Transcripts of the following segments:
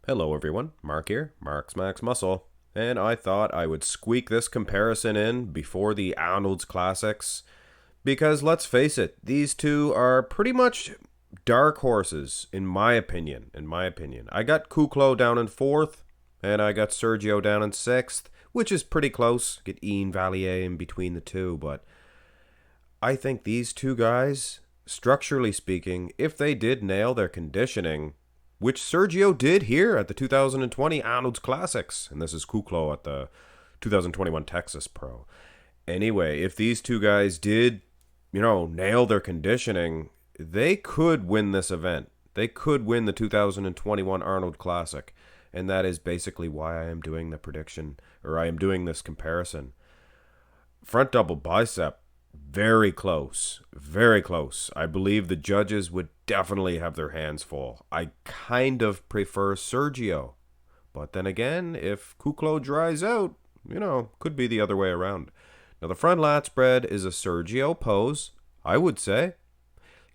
Hello everyone, Mark here, Mark's Max Muscle, and I thought I would squeak this comparison in before the Arnold's Classics, because let's face it, these two are pretty much dark horses, in my opinion. I got Kuclo down in 4th, and I got Sergio down in 6th, which is pretty close, get Ian Valier in between the two, but I think these two guys, structurally speaking, if they did nail their conditioning, which Sergio did here at the 2020 Arnold's Classics, and this is Kuclo at the 2021 Texas Pro. Anyway, if these two guys did, nail their conditioning, they could win this event. They could win the 2021 Arnold Classic, and that is basically why I am doing the prediction, or I am doing this comparison. Front double bicep, very close. Very close. I believe the judges would definitely have their hands full. I kind of prefer Sergio. But then again, if Kuclo dries out, could be the other way around. Now, the front lat spread is a Sergio pose, I would say.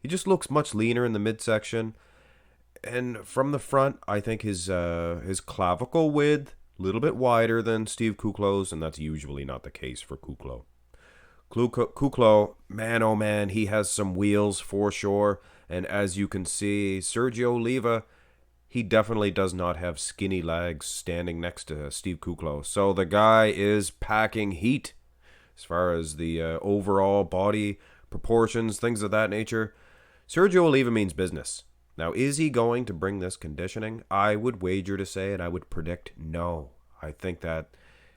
He just looks much leaner in the midsection. And from the front, I think his clavicle width a little bit wider than Steve Kuclo's, and that's usually not the case for Kuclo. Kuclo, man oh man, he has some wheels for sure. And as you can see, Sergio Oliva, he definitely does not have skinny legs standing next to Steve Kuclo. So the guy is packing heat as far as the overall body proportions, things of that nature. Sergio Oliva means business. Now, is he going to bring this conditioning? I would wager to say, and I would predict no. I think that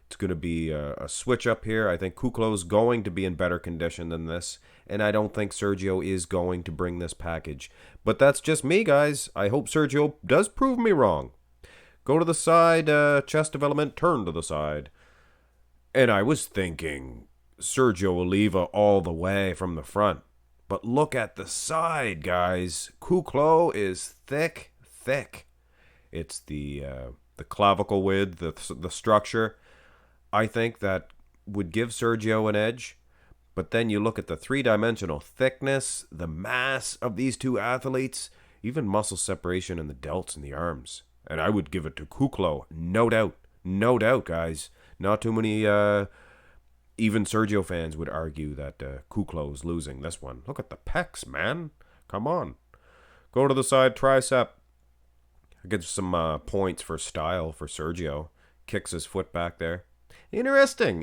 it's going to be a switch up here. I think Kuclo's going to be in better condition than this, and I don't think Sergio is going to bring this package. But that's just me, guys. I hope Sergio does prove me wrong. Go to the side, chest development, turn to the side. And I was thinking Sergio Oliva all the way from the front. But look at the side, guys. Kuclo is thick, thick. It's the clavicle width, the structure. I think that would give Sergio an edge. But then you look at the three-dimensional thickness, the mass of these two athletes, even muscle separation in the delts and the arms. And I would give it to Kuclo, no doubt. No doubt, guys. Not too many, even Sergio fans would argue that Kuclo is losing this one. Look at the pecs, man. Come on. Go to the side tricep. I get some points for style for Sergio. Kicks his foot back there. Interesting.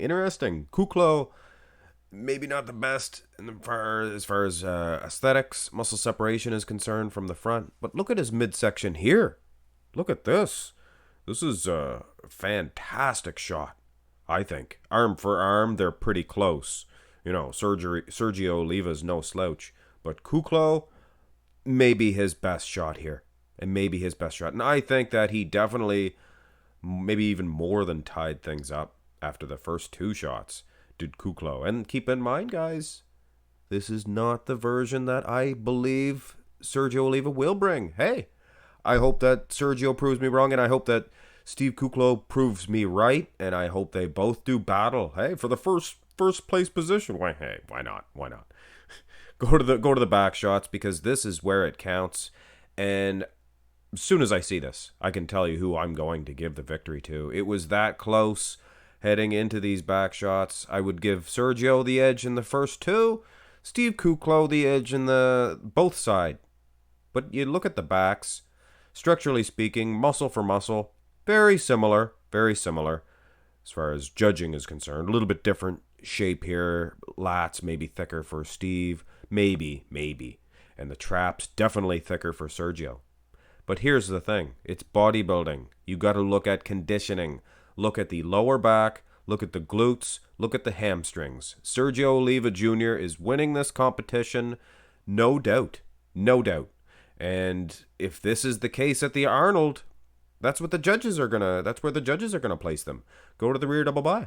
Kuclo, maybe not the best as far as aesthetics, muscle separation is concerned from the front. But look at his midsection here. Look at this. This is a fantastic shot, I think. Arm for arm, they're pretty close. Sergio Oliva's no slouch. But Kuclo, maybe his best shot here. And I think that he definitely, maybe even more than tied things up after the first two shots, did Kuclo. And keep in mind, guys, this is not the version that I believe Sergio Oliva will bring. Hey, I hope that Sergio proves me wrong, and I hope that Steve Kuclo proves me right, and I hope they both do battle. Hey, for the first place position. Why not? Go to the back shots, because this is where it counts. And as soon as I see this, I can tell you who I'm going to give the victory to. It was that close heading into these back shots. I would give Sergio the edge in the first two, Steve Kuclo the edge in the both side. But you look at the backs, structurally speaking, muscle for muscle, very similar as far as judging is concerned. A little bit different shape here. Lats maybe thicker for Steve, maybe. And the traps definitely thicker for Sergio. But here's the thing. It's bodybuilding. You got to look at conditioning. Look at the lower back. Look at the glutes. Look at the hamstrings. Sergio Oliva Jr. is winning this competition. No doubt. And if this is the case at the Arnold, that's where the judges are gonna place them. Go to the rear double bi.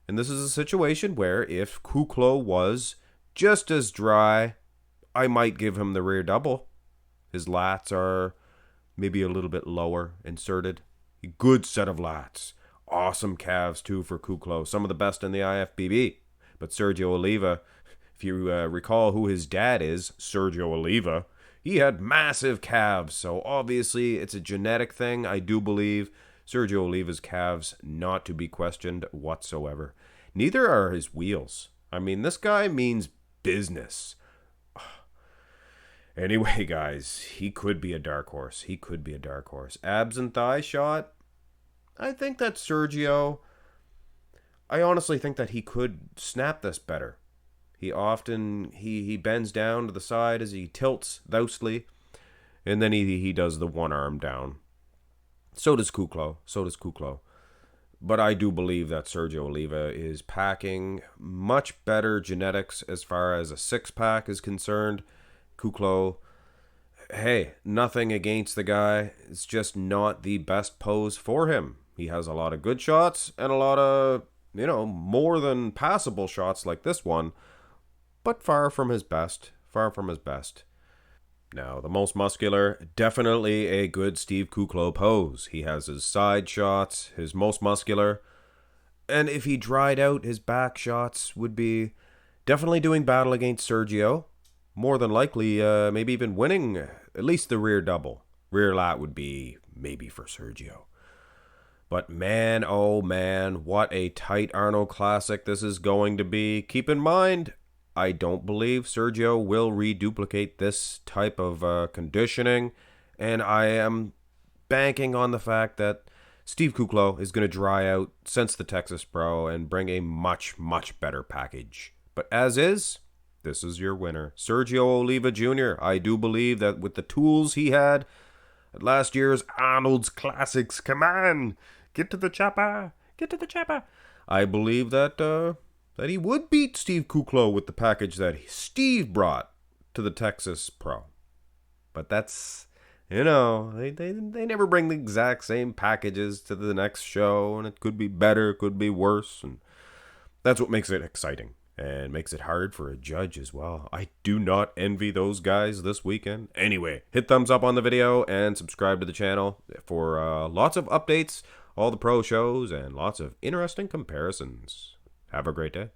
And this is a situation where if Kuclo was just as dry, I might give him the rear double. His lats are maybe a little bit lower inserted. Good set of lats. Awesome calves, too, for Kuclo. Some of the best in the IFBB. But Sergio Oliva, if you recall who his dad is, Sergio Oliva, he had massive calves, so obviously it's a genetic thing. I do believe Sergio Oliva's calves not to be questioned whatsoever. Neither are his wheels. I mean, this guy means business. Anyway, guys, he could be a dark horse. He could be a dark horse. Abs and thigh shot. I think that Sergio, I honestly think that he could snap this better. He often he bends down to the side as he tilts thusly, and then he does the one arm down. So does Kuclo. So does Kuclo. But I do believe that Sergio Oliva is packing much better genetics as far as a six pack is concerned. Kuclo, hey, nothing against the guy. It's just not the best pose for him. He has a lot of good shots and a lot of, more than passable shots like this one, but far from his best. Far from his best. Now, the most muscular, definitely a good Steve Kuclo pose. He has his side shots, his most muscular, and if he dried out, his back shots would be definitely doing battle against Sergio. More than likely, maybe even winning at least the rear double. Rear lat would be maybe for Sergio. But man, oh man, what a tight Arnold Classic this is going to be. Keep in mind, I don't believe Sergio will reduplicate this type of conditioning, and I am banking on the fact that Steve Kuclo is going to dry out since the Texas Pro and bring a much, much better package. But as is, this is your winner. Sergio Oliva Jr. I do believe that with the tools he had at last year's Arnold's Classics, come on, get to the chopper, get to the chopper. I believe that he would beat Steve Kuclo with the package that Steve brought to the Texas Pro. But that's, they never bring the exact same packages to the next show, and it could be better, it could be worse, and that's what makes it exciting. And makes it hard for a judge as well. I do not envy those guys this weekend. Anyway, hit thumbs up on the video and subscribe to the channel for lots of updates, all the pro shows, and lots of interesting comparisons. Have a great day.